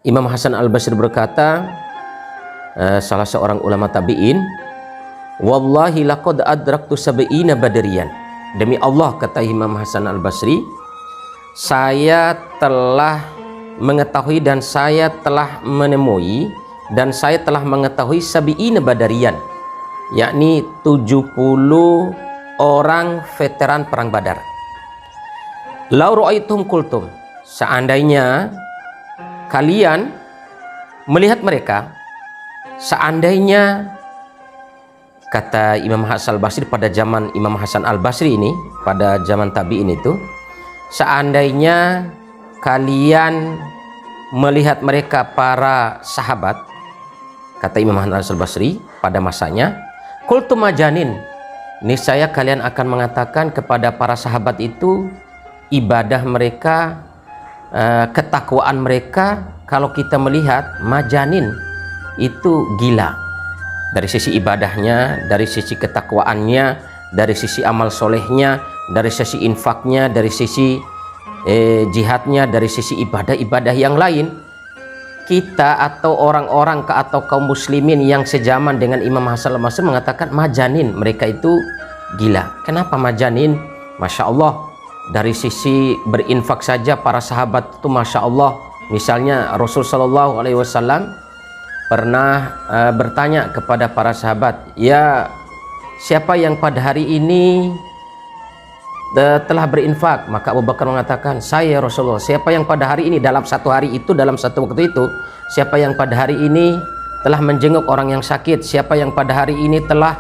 Imam Hasan Al-Basri berkata, salah seorang ulama tabi'in, wallahi laqad adraktu sab'ina badriyan. Demi Allah, kata Imam Hasan Al-Basri, saya telah mengetahui dan saya telah menemui dan saya telah mengetahui sab'ina badriyan, yakni 70 orang veteran perang Badar. Lau ra'aitum kultum, seandainya kalian melihat mereka, seandainya, kata Imam Hasan Al-Basri pada zaman Imam Hasan Al-Basri ini, pada zaman tabi'in itu, seandainya kalian melihat mereka para sahabat, kata Imam Hasan Al-Basri pada masanya, kultum majanin, niscaya kalian akan mengatakan kepada para sahabat itu, ibadah mereka, ketakwaan mereka, kalau kita melihat majanin itu gila, dari sisi ibadahnya, dari sisi ketakwaannya, dari sisi amal solehnya, dari sisi infaknya, dari sisi jihadnya, dari sisi ibadah-ibadah yang lain. Kita atau orang-orang atau kaum muslimin yang sejaman dengan Imam Hasan Al-Basri mengatakan majanin, mereka itu gila. Kenapa majanin? Masya Allah, dari sisi berinfak saja para sahabat itu Masya Allah. Misalnya Rasul Shallallahu Alaihi Wasallam pernah bertanya kepada para sahabat, ya siapa yang pada hari ini telah berinfak? Maka Abu Bakar mengatakan, saya Rasulullah. Siapa yang pada hari ini, dalam satu hari itu, dalam satu waktu itu, siapa yang pada hari ini telah menjenguk orang yang sakit? Siapa yang pada hari ini telah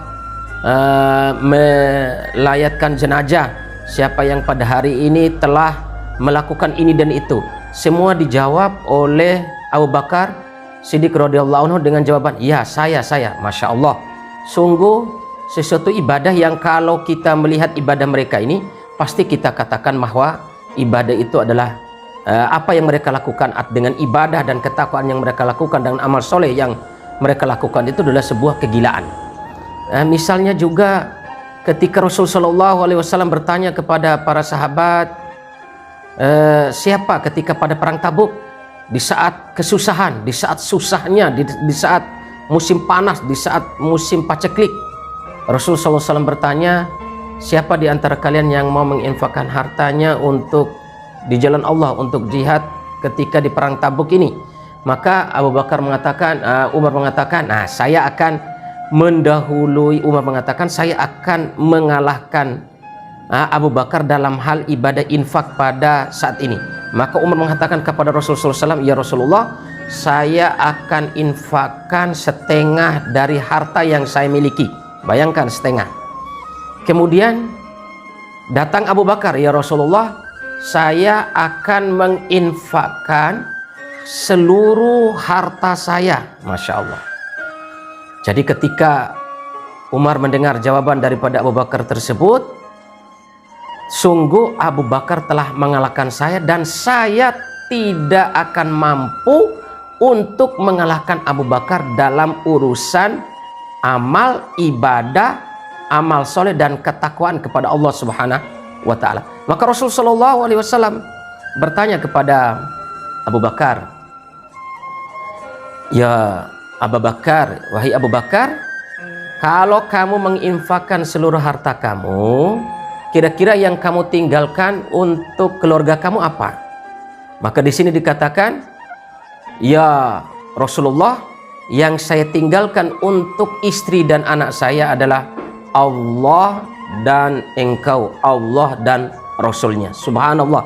melayatkan jenazah? Siapa yang pada hari ini telah melakukan ini dan itu? Semua dijawab oleh Abu Bakar Siddiq radhiyallahu anhu dengan jawaban, ya saya. Masya Allah, sungguh sesuatu ibadah yang kalau kita melihat ibadah mereka ini, pasti kita katakan bahwa ibadah itu adalah apa yang mereka lakukan, dengan ibadah dan ketakwaan yang mereka lakukan dan amal soleh yang mereka lakukan itu adalah sebuah kegilaan. Misalnya juga ketika Rasul Shallallahu Alaihi Wasallam bertanya kepada para sahabat, siapa ketika pada perang Tabuk, di saat kesusahan, di saat susahnya, di saat musim panas, di saat musim paceklik, Rasul SAW bertanya, siapa di antara kalian yang mau menginfakkan hartanya untuk di jalan Allah, untuk jihad ketika di perang Tabuk ini? Maka Umar mengatakan, nah saya akan mendahului. Umar mengatakan, saya akan mengalahkan Abu Bakar dalam hal ibadah infak pada saat ini. Maka Umar mengatakan kepada Rasulullah SAW, ya Rasulullah, saya akan infakkan setengah dari harta yang saya miliki. Bayangkan, setengah. Kemudian datang Abu Bakar, ya Rasulullah, saya akan menginfakkan seluruh harta saya. Masya Allah. Jadi ketika Umar mendengar jawaban daripada Abu Bakar tersebut, sungguh Abu Bakar telah mengalahkan saya dan saya tidak akan mampu untuk mengalahkan Abu Bakar dalam urusan amal ibadah, amal soleh dan ketakwaan kepada Allah Subhanahu wa Ta'ala. Maka Rasul Shallallahu Alaihi Wasallam bertanya kepada Abu Bakar, ya Abu Bakar, wahai Abu Bakar, kalau kamu menginfakkan seluruh harta kamu, kira-kira yang kamu tinggalkan untuk keluarga kamu apa? Maka di sini dikatakan, ya Rasulullah, yang saya tinggalkan untuk istri dan anak saya adalah Allah dan engkau, Allah dan Rasulnya. Subhanallah.